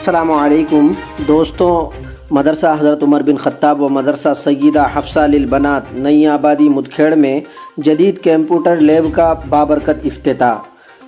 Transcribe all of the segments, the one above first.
السلام علیکم دوستوں، مدرسہ حضرت عمر بن خطاب و مدرسہ سیدہ حفصہ للبنات نئی آبادی مدکھیڑ میں جدید کمپیوٹر لیب کا بابرکت افتتاح۔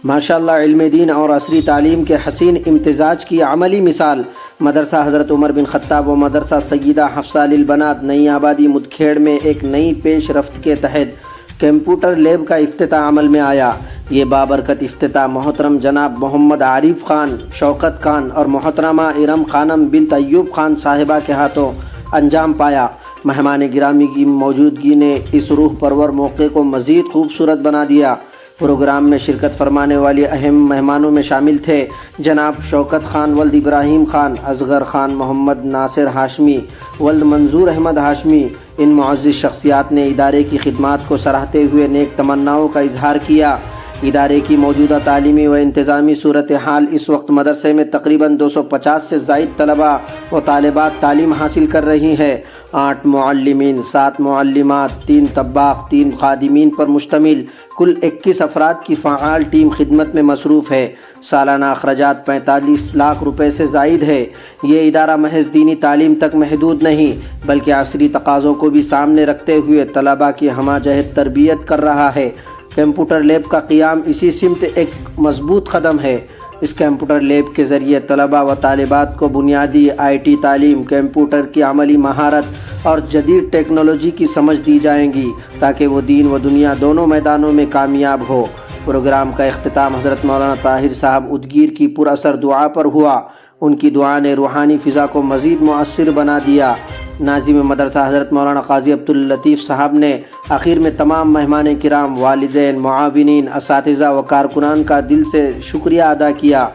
ماشاءاللہ علم دین اور عصری تعلیم کے حسین امتزاج کی عملی مثال مدرسہ حضرت عمر بن خطاب و مدرسہ سیدہ حفصہ للبنات نئی آبادی مدکھیڑ میں ایک نئی پیش رفت کے تحت کمپیوٹر لیب کا افتتاح عمل میں آیا۔ یہ بابرکت افتتاح محترم جناب محمد عارف خان، شوکت خان اور محترمہ ارم خانم بنت ایوب خان صاحبہ کے ہاتھوں انجام پایا۔ مہمان گرامی کی موجودگی نے اس روح پرور موقع کو مزید خوبصورت بنا دیا۔ پروگرام میں شرکت فرمانے والی اہم مہمانوں میں شامل تھے جناب شوکت خان ولد ابراہیم خان، اصغر خان، محمد ناصر ہاشمی ولد منظور احمد ہاشمی۔ ان معزز شخصیات نے ادارے کی خدمات کو سراہتے ہوئے نیک تمناؤں کا اظہار کیا۔ ادارے کی موجودہ تعلیمی و انتظامی صورتحال اس وقت مدرسے میں تقریباً 250 سے زائد طلباء و طالبات تعلیم حاصل کر رہی ہیں۔ 8 معلمین، 7 معلمات، 3 طباخ، 3 خادمین پر مشتمل کل 21 افراد کی فعال ٹیم خدمت میں مصروف ہے۔ سالانہ اخراجات 45 لاکھ روپے سے زائد ہے۔ یہ ادارہ محض دینی تعلیم تک محدود نہیں بلکہ عصری تقاضوں کو بھی سامنے رکھتے ہوئے طلباء کی ہمہ جہت تربیت کر رہا ہے۔ کمپیوٹر لیب کا قیام اسی سمت ایک مضبوط قدم ہے۔ اس کمپیوٹر لیب کے ذریعے طلباء و طالبات کو بنیادی IT تعلیم، کمپیوٹر کی عملی مہارت اور جدید ٹیکنالوجی کی سمجھ دی جائیں گی تاکہ وہ دین و دنیا دونوں میدانوں میں کامیاب ہو۔ پروگرام کا اختتام حضرت مولانا طاہر صاحب ادگیر کی پر اثر دعا پر ہوا۔ ان کی دعا نے روحانی فضا کو مزید مؤثر بنا دیا۔ ناظم مدرسہ حضرت مولانا قاضی عبداللطیف صاحب نے آخر میں تمام مہمان کرام، والدین، معاونین، اساتذہ و کارکنان کا دل سے شکریہ ادا کیا۔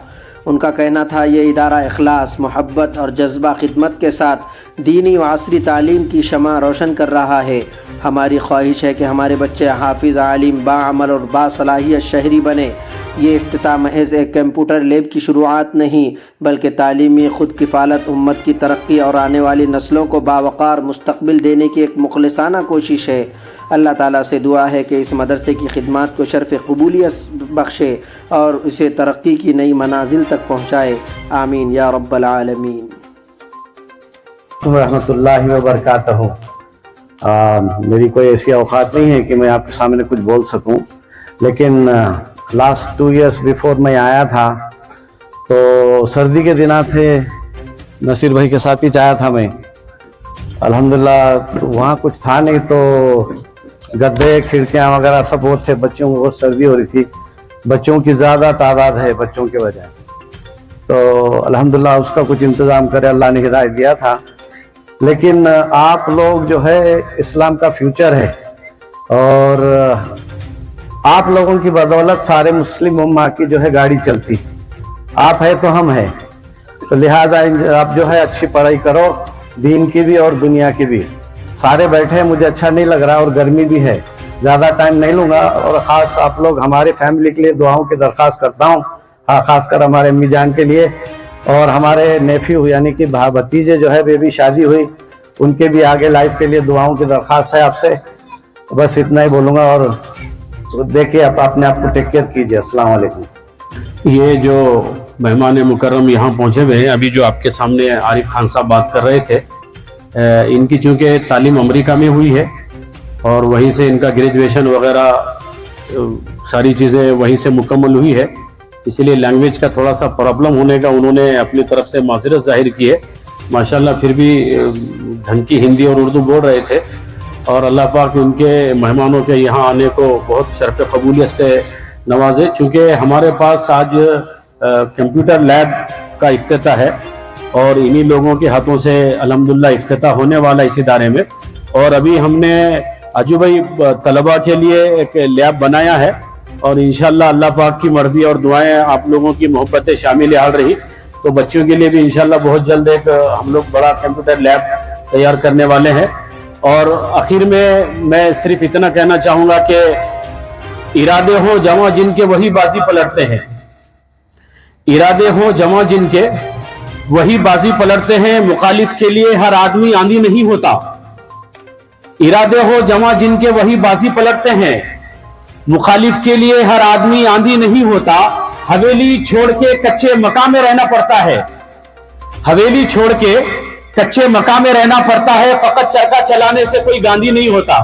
ان کا کہنا تھا یہ ادارہ اخلاص، محبت اور جذبہ خدمت کے ساتھ دینی و عصری تعلیم کی شمع روشن کر رہا ہے۔ ہماری خواہش ہے کہ ہمارے بچے حافظ، عالم، باعمل اور باصلاحیت شہری بنے۔ یہ افتتاح محض ایک کمپیوٹر لیب کی شروعات نہیں بلکہ تعلیمی خود کفالت، امت کی ترقی اور آنے والی نسلوں کو باوقار مستقبل دینے کی ایک مخلصانہ کوشش ہے۔ اللہ تعالیٰ سے دعا ہے کہ اس مدرسے کی خدمات کو شرف قبولیت بخشے اور اسے ترقی کی نئی منازل تک پہنچائے۔ آمین یا رب العالمین۔ ورحمۃ اللہ وبرکاتہ۔ میری کوئی ایسی اوقات نہیں ہے کہ میں آپ کے سامنے کچھ بول سکوں، لیکن لاسٹ 2 ایئرس بیفور میں آیا تھا تو سردی کے دنات تھے، نصیر بھائی کے ساتھ ہی آیا تھا میں۔ الحمدللہ وہاں کچھ تھا نہیں تو گدے، کھڑکیاں وغیرہ سب وہ تھے۔ بچوں کو بہت سردی ہو رہی تھی، بچوں کی زیادہ تعداد ہے بچوں کے وجہ، تو الحمدللہ اس کا کچھ انتظام کرے، اللہ نے ہدایت دیا تھا۔ لیکن آپ لوگ جو ہے اسلام کا فیوچر ہے اور آپ لوگوں کی بدولت سارے مسلم امہ کی جو ہے گاڑی چلتی۔ آپ ہے تو ہم ہیں، تو لہٰذا آپ جو ہے اچھی پڑھائی کرو، دین کی بھی اور دنیا کی بھی۔ سارے بیٹھے ہیں، مجھے اچھا نہیں لگ رہا اور گرمی بھی ہے، زیادہ ٹائم نہیں لوں گا، اور خاص آپ لوگ ہمارے فیملی کے لیے دعاؤں کی درخواست کرتا ہوں، خاص کر ہمارے امی جان کے لیے اور ہمارے نیفیو یعنی کہ بھتیجے جو ہے بیبی شادی ہوئی، ان کے بھی آگے لائف کے لیے دعاؤں کی درخواست ہے آپ سے۔ بس اتنا ہی بولوں گا، اور دیکھیے آپ اپنے آپ کو ٹیک کیئر کیجیے۔ السلام علیکم۔ یہ جو مہمان مکرم یہاں پہنچے ہوئے ہیں، ابھی جو آپ کے سامنے عارف خان صاحب بات کر رہے تھے، ان کی چونکہ تعلیم امریکہ میں ہوئی ہے اور وہیں سے ان کا گریجویشن وغیرہ ساری چیزیں وہیں سے مکمل ہوئی ہے، اسی لیے لینگویج کا تھوڑا سا پرابلم ہونے کا انہوں نے اپنی طرف سے معذرت ظاہر کی ہے۔ ماشاءاللہ پھر بھی ڈھنگ کی ہندی اور اردو بول رہے تھے، اور اللہ پاک ان کے مہمانوں کے یہاں آنے کو بہت شرف قبولیت سے نوازے۔ چونکہ ہمارے پاس آج کمپیوٹر لیب کا افتتاح ہے اور انہی لوگوں کے ہاتھوں سے الحمدللہ افتتاح ہونے والا اس ادارے میں، اور ابھی ہم نے اجو بھائی طلباء کے لیے ایک لیب بنایا ہے، اور انشاءاللہ اللہ پاک کی مرضی اور دعائیں آپ لوگوں کی محبتیں شامل حال رہی تو بچوں کے لیے بھی انشاءاللہ بہت جلد ایک ہم لوگ بڑا کمپیوٹر لیب تیار کرنے والے ہیں۔ اور آخر میں صرف اتنا کہنا چاہوں گا کہ ارادے ہوں جمع جن کے وہی بازی پلٹتے ہیں، ارادے ہوں جمع جن کے وہی بازی پلٹتے ہیں، مخالف کے لیے ہر آدمی آندھی نہیں ہوتا۔ ارادے ہو جمع جن کے وہی بازی پلٹتے ہیں، مخالف کے لیے ہر آدمی آندھی نہیں ہوتا۔ حویلی چھوڑ کے کچے مکان میں رہنا پڑتا ہے، حویلی چھوڑ کے کچے مکان میں رہنا پڑتا ہے. فقط چرخہ چلانے سے کوئی گاندھی نہیں ہوتا,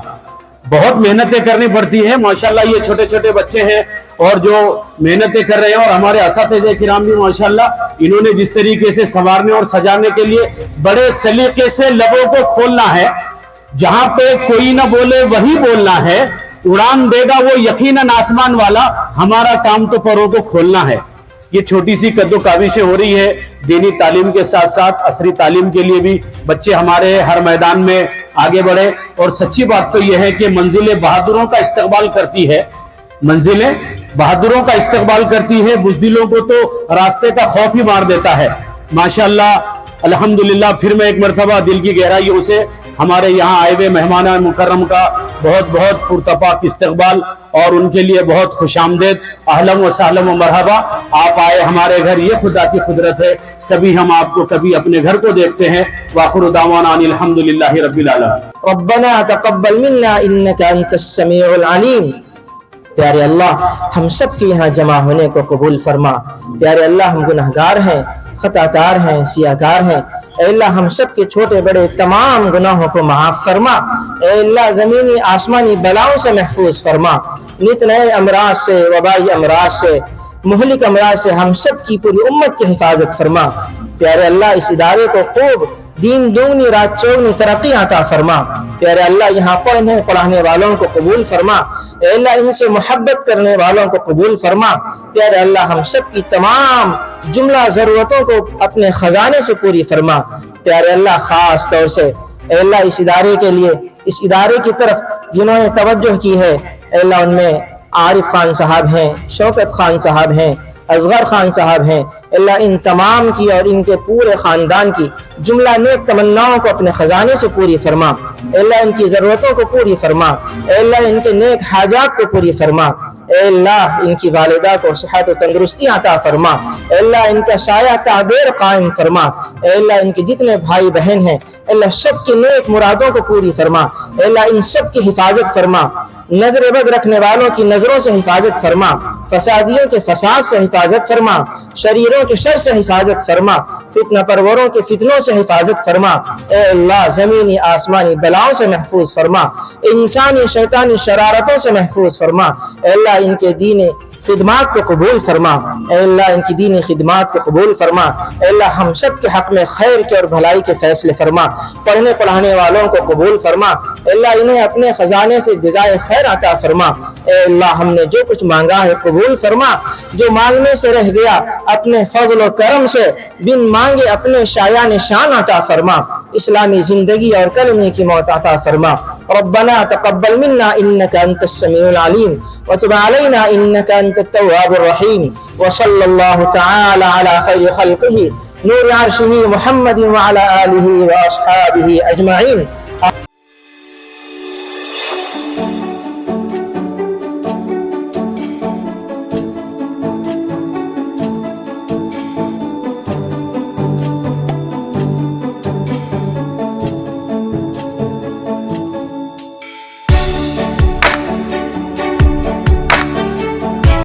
بہت محنتیں کرنی پڑتی ہیں. ماشاءاللہ یہ چھوٹے چھوٹے بچے ہیں اور جو محنتیں کر رہے ہیں, اور ہمارے اساتذہ کرام بھی ماشاءاللہ انہوں نے جس طریقے سے سنوارنے اور سجانے کے لیے بڑے سلیقے سے لبوں کو کھولنا ہے, جہاں پہ کوئی نہ بولے وہی بولنا ہے. اڑان دے گا وہ یقیناً آسمان والا, ہمارا کام تو پروں کو کھولنا ہے. یہ چھوٹی سی قد و کاوشیں ہو رہی ہے دینی تعلیم کے ساتھ ساتھ عصری تعلیم کے لیے بھی بچے ہمارے ہر میدان میں آگے بڑھے. اور سچی بات تو یہ ہے کہ منزل بہادروں کا استقبال کرتی ہے, منزلیں بہادروں کا استقبال کرتی ہے. بزدلوں کو تو راستے کا خوف ہی مار دیتا ہے. ماشاءاللہ الحمدللہ پھر میں ایک مرتبہ دل کی گہرائیوں سے ہمارے یہاں آئے ہوئے مہمان مکرم کا بہت بہت پرتپاک استقبال اور ان کے لیے بہت خوش آمدید. اہلا و سہلا و مرحبا, آپ آئے ہمارے گھر, یہ خدا کی قدرت ہے. کبھی ہم آپ کو کبھی اپنے گھر کو دیکھتے ہیں. وآخر دعوانا ان الحمدللہ رب العالمین. ربنا تقبل منا انك انت السميع العليم. پیارے اللہ ہم سب کے یہاں جمع ہونے کو قبول فرما. پیارے اللہ ہم گناہگار ہیں, خطا کار ہیں, سیاہکار ہیں. اے اللہ ہم سب کے چھوٹے بڑے تمام گناہوں کو معاف فرما. اے اللہ زمینی آسمانی بلاؤں سے محفوظ فرما. نت نئے امراض سے, وبائی امراض سے, مہلک امراض سے ہم سب کی پوری امت کی حفاظت فرما. پیارے اللہ اس ادارے کو خوب دین دگنی رات چوگنی ترقی عطا فرما. پیارے اللہ یہاں پڑھنے پڑھانے والوں کو قبول فرما. اے اللہ ان سے محبت کرنے والوں کو قبول فرما. پیارے اللہ ہم سب کی تمام جملہ ضرورتوں کو اپنے خزانے سے پوری فرما. پیارے اللہ خاص طور سے اے اللہ اس ادارے کے لیے, اس ادارے کی طرف جنہوں نے توجہ کی ہے, اے اللہ ان میں عارف خان صاحب ہیں, شوکت خان صاحب ہیں, اصغر خان صاحب ہیں. اللہ ان تمام کی اور ان کے پورے خاندان کی جملہ نیک تمناؤں کو اپنے خزانے سے پوری فرما. اللہ ان کی ضرورتوں کو پوری فرما. اللہ ان کے نیک حاجات کو پوری فرما. اے اللہ ان کی والدہ کو صحت و تندرستی عطا فرما. اے اللہ ان کا سایہ تعدیر قائم فرما. اے اللہ ان کے جتنے بھائی بہن ہیں اللہ سب کی نیک مرادوں کو پوری فرما. اے اللہ ان سب کی حفاظت فرما. نظر بد رکھنے والوں کی نظروں سے حفاظت فرما. فسادیوں کے فساد سے حفاظت فرما. شریروں کے شر سے حفاظت فرما. فتنہ پروروں کے فتنوں سے حفاظت فرما. اے اللہ زمینی آسمانی بلاؤں سے محفوظ فرما. انسانی شیطانی شرارتوں سے محفوظ فرما. اے اللہ ان کے دین خدمات کو قبول فرما. اے اللہ ان کی دینی خدمات کو قبول فرما. اے اللہ ہم سب کے حق میں خیر کے اور بھلائی کے فیصلے فرما. پڑھنے پڑھانے والوں کو قبول فرما. اے اللہ انہیں اپنے خزانے سے جزائے خیر عطا فرما. اے اللہ ہم نے جو کچھ مانگا ہے قبول فرما. جو مانگنے سے رہ گیا اپنے فضل و کرم سے بن مانگے اپنے شایان شان عطا فرما. اسلامی زندگی اور کلمے کی موت عطا فرما. ربنا تقبل منا انك انت السميع العليم وتب علينا انك انت التواب الرحيم. وصلى الله تعالى على خير خلقه نور عرشه محمد وعلى آله وأصحابه أجمعين.